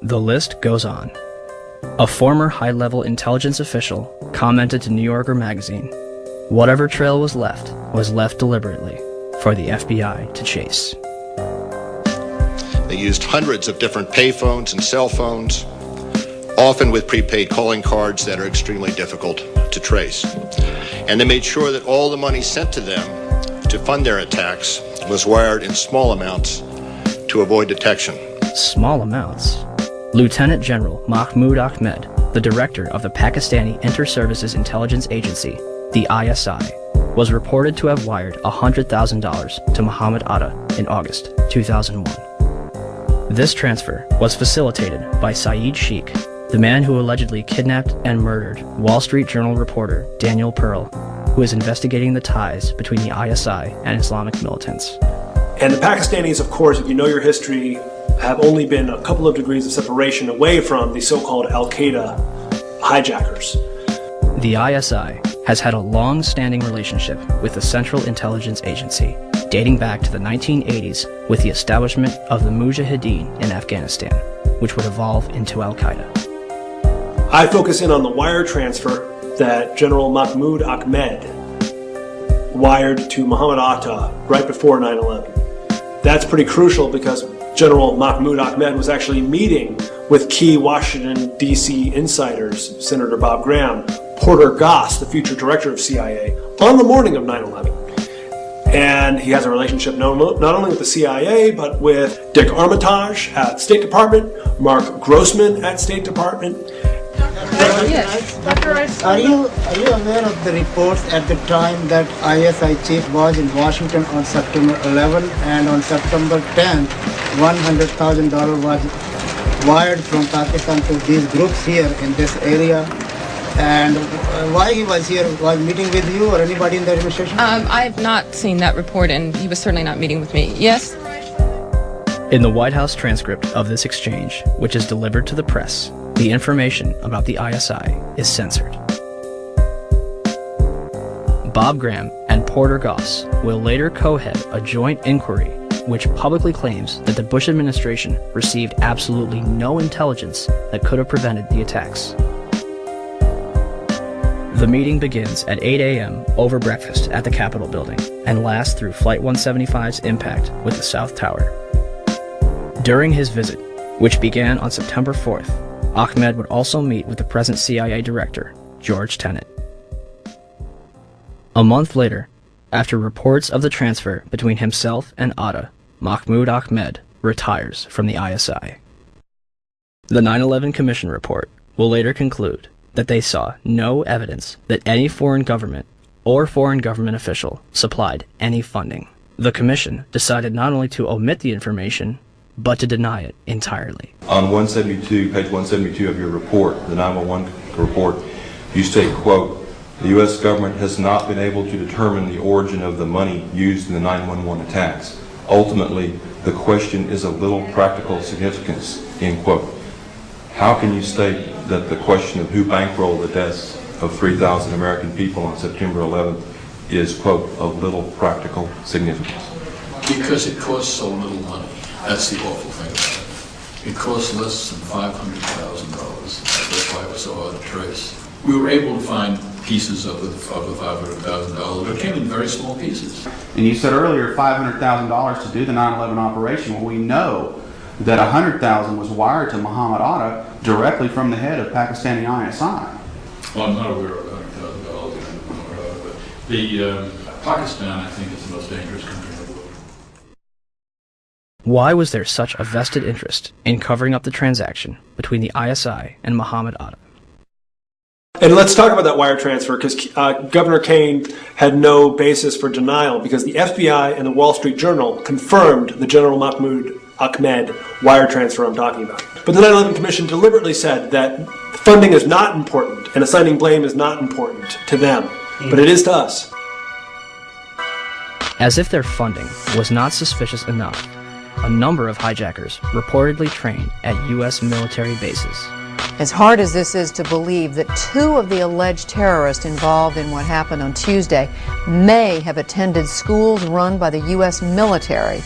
The list goes on. A former high-level intelligence official commented to New Yorker magazine, "Whatever trail was left deliberately for the FBI to chase." They used hundreds of different payphones and cell phones, often with prepaid calling cards that are extremely difficult to trace. And they made sure that all the money sent to them to fund their attacks was wired in small amounts to avoid detection. Small amounts? Lieutenant General Mahmoud Ahmed, the director of the Pakistani Inter-Services Intelligence Agency, the ISI, was reported to have wired $100,000 to Muhammad Atta in August 2001. This transfer was facilitated by Saeed Sheikh, the man who allegedly kidnapped and murdered Wall Street Journal reporter Daniel Pearl, who is investigating the ties between the ISI and Islamic militants. And the Pakistanis, of course, if you know your history, have only been a couple of degrees of separation away from the so-called Al-Qaeda hijackers. The ISI has had a long-standing relationship with the Central Intelligence Agency, dating back to the 1980s with the establishment of the Mujahideen in Afghanistan, which would evolve into Al-Qaeda. I focus in on the wire transfer that General Mahmoud Ahmed wired to Muhammad Atta right before 9/11. That's pretty crucial because General Mahmoud Ahmed was actually meeting with key Washington, D.C. insiders, Senator Bob Graham, Porter Goss, the future director of CIA, on the morning of 9/11. And he has a relationship not only with the CIA, but with Dick Armitage at State Department, Mark Grossman at State Department. Yes. Dr. Rice, are you aware of the reports at the time that ISI chief was in Washington on September 11 and on September 10, $100,000 was wired from Pakistan to these groups here in this area? And why he was here, was meeting with you or anybody in the administration? I have not seen that report, and he was certainly not meeting with me. Yes? In the White House transcript of this exchange, which is delivered to the press, the information about the ISI is censored. Bob Graham and Porter Goss will later co-head a joint inquiry which publicly claims that the Bush administration received absolutely no intelligence that could have prevented the attacks. The meeting begins at 8 a.m. over breakfast at the Capitol building and lasts through Flight 175's impact with the South Tower. During his visit, which began on September 4th, Ahmed would also meet with the present CIA director, George Tenet. A month later, after reports of the transfer between himself and Atta, Mahmoud Ahmed retires from the ISI. The 9/11 Commission report will later conclude that they saw no evidence that any foreign government or foreign government official supplied any funding. The Commission decided not only to omit the information, but to deny it entirely. On page 172 of your report, the 911 report, you state, quote, "The U.S. government has not been able to determine the origin of the money used in the 911 attacks. Ultimately, the question is of little practical significance," end quote. How can you state that the question of who bankrolled the deaths of 3,000 American people on September 11th is, quote, of little practical significance? Because it costs so little money. That's the awful thing about it. It costs less than $500,000. That's why it was so hard to trace. We were able to find pieces of the $500,000, but it came in very small pieces. And you said earlier $500,000 to do the 9/11 operation. Well, we know that $100,000 was wired to Muhammad Atta directly from the head of Pakistani ISI. Well, I'm not aware of $100,000 but Pakistan, I think, is the most dangerous country in the world. Why was there such a vested interest in covering up the transaction between the ISI and Muhammad Atta? And let's talk about that wire transfer, because Governor Kaine had no basis for denial, because the FBI and the Wall Street Journal confirmed the General Mahmoud Ahmed wire transfer I'm talking about. But the 9/11 Commission deliberately said that funding is not important and assigning blame is not important to them, but it is to us. As if their funding was not suspicious enough, a number of hijackers reportedly trained at U.S. military bases. As hard as this is to believe that two of the alleged terrorists involved in what happened on Tuesday may have attended schools run by the U.S. military.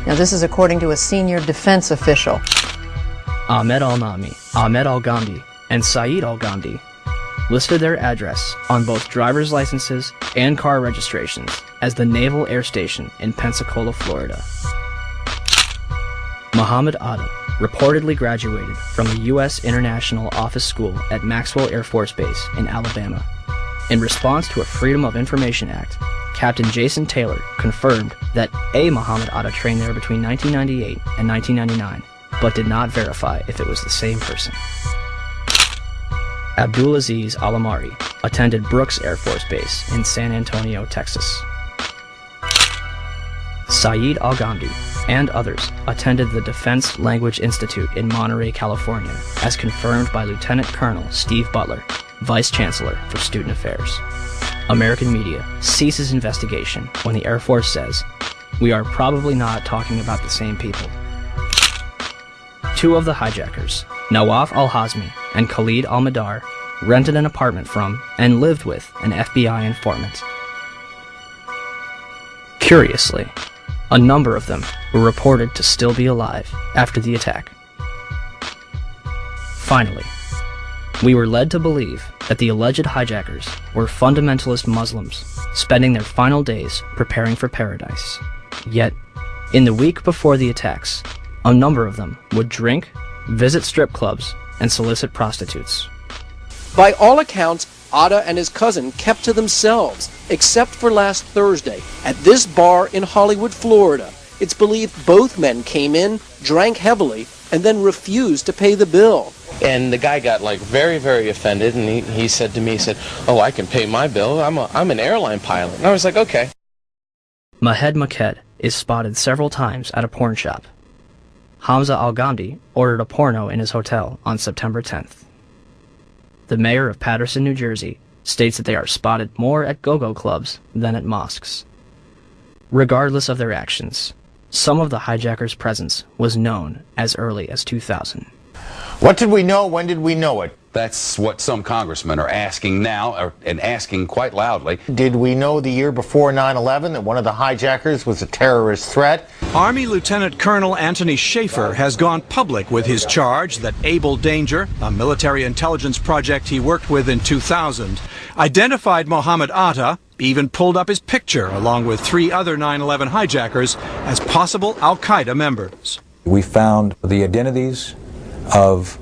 Now, this is according to a senior defense official. Ahmed Al-Nami, Ahmed Al-Ghamdi, and Saeed Al-Ghamdi listed their address on both driver's licenses and car registrations as the Naval Air Station in Pensacola, Florida. Muhammad Atta reportedly graduated from the U.S. International Office School at Maxwell Air Force Base in Alabama. In response to a Freedom of Information Act, Captain Jason Taylor confirmed that a Muhammad Atta trained there between 1998 and 1999, but did not verify if it was the same person. Abdulaziz Al-Amari attended Brooks Air Force Base in San Antonio, Texas. Saeed Al-Ghamdi and others attended the Defense Language Institute in Monterey, California, as confirmed by Lieutenant Colonel Steve Butler, Vice Chancellor for Student Affairs. American media ceases investigation when the Air Force says, "We are probably not talking about the same people." Two of the hijackers, Nawaf Al-Hazmi and Khalid Al-Madar, rented an apartment from and lived with an FBI informant. Curiously, a number of them were reported to still be alive after the attack. Finally, we were led to believe that the alleged hijackers were fundamentalist Muslims spending their final days preparing for paradise. Yet, in the week before the attacks, a number of them would drink, visit strip clubs, and solicit prostitutes. By all accounts, Atta and his cousin kept to themselves, except for last Thursday, at this bar in Hollywood, Florida. It's believed both men came in, drank heavily, and then refused to pay the bill. And the guy got very, very offended, and he said to me, "Oh, I can pay my bill. I'm an airline pilot." And I was like, okay. Mahed Maked is spotted several times at a porn shop. Hamza Al-Ghamdi ordered a porno in his hotel on September 10th. The mayor of Paterson, New Jersey, states that they are spotted more at go-go clubs than at mosques. Regardless of their actions, some of the hijackers' presence was known as early as 2000. What did we know? When did we know it? That's what some congressmen are asking now, and asking quite loudly. Did we know the year before 9/11 that one of the hijackers was a terrorist threat? Army Lieutenant Colonel Anthony Schaefer has gone public with his charge that Able Danger, a military intelligence project he worked with in 2000, identified Muhammad Atta, even pulled up his picture along with 3 other 9/11 hijackers as possible Al-Qaeda members. We found the identities of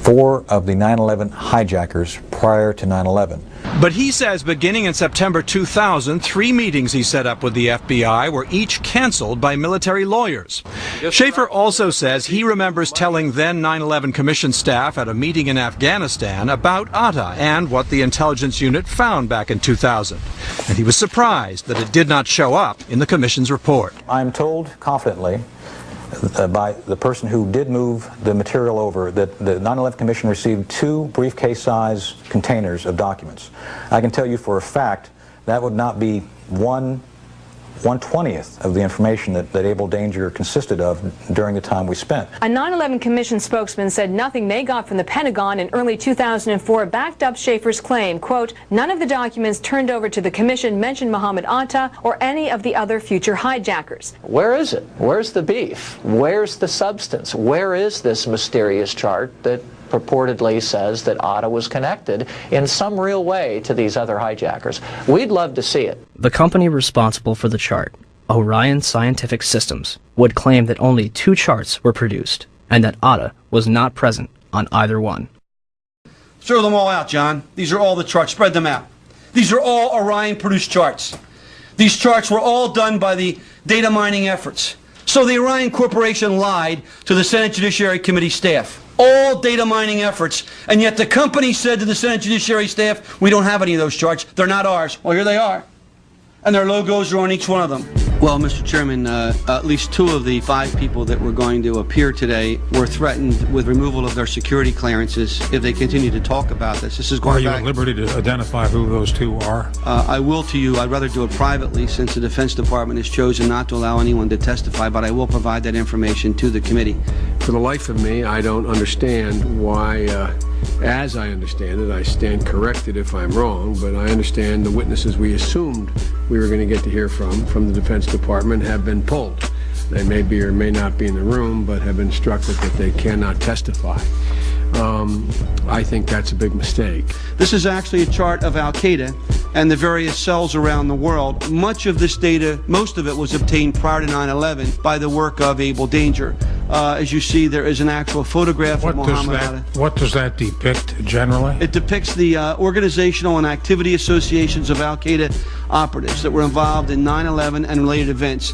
4 of the 9/11 hijackers prior to 9/11. But he says beginning in September 2000, 3 meetings he set up with the FBI were each canceled by military lawyers. Schaefer also says he remembers telling then 9/11 Commission staff at a meeting in Afghanistan about Atta and what the intelligence unit found back in 2000. And he was surprised that it did not show up in the Commission's report. I'm told confidently by the person who did move the material over that the 9/11 Commission received 2 briefcase-size containers of documents. I can tell you for a fact that would not be 1/20th of the information that Able Danger consisted of during the time we spent. A 9/11 Commission spokesman said nothing they got from the Pentagon in early 2004 backed up Schaefer's claim, quote, "None of the documents turned over to the Commission mentioned Muhammad Atta or any of the other future hijackers." Where is it? Where's the beef? Where's the substance? Where is this mysterious chart that purportedly says that Atta was connected in some real way to these other hijackers? We'd love to see it. The company responsible for the chart, Orion Scientific Systems, would claim that only 2 charts were produced and that Atta was not present on either one. Throw them all out, John. These are all the charts. Spread them out. These are all Orion-produced charts. These charts were all done by the data mining efforts. So the Orion Corporation lied to the Senate Judiciary Committee staff. All data mining efforts, and yet the company said to the Senate Judiciary staff, "We don't have any of those charts. They're not ours." Well, here they are. And their logos are on each one of them. Well, Mr. Chairman, at least 2 of the 5 people that were going to appear today were threatened with removal of their security clearances if they continue to talk about this. This is going back. Are you at liberty to identify who those 2 are? I will to you. I'd rather do it privately since the Defense Department has chosen not to allow anyone to testify, but I will provide that information to the committee. For the life of me, I don't understand why, as I understand it, I stand corrected if I'm wrong, but I understand the witnesses we assumed we were going to get to hear from the Defense Department have been pulled. They may be or may not be in the room, but have been instructed that they cannot testify. I think that's a big mistake. This is actually a chart of Al-Qaeda and the various cells around the world. Much of this data, most of it was obtained prior to 9/11 by the work of Abel Danger. As you see, there is an actual photograph of Muhammad Atta. What does that depict generally? It depicts the organizational and activity associations of Al-Qaeda operatives that were involved in 9/11 and related events.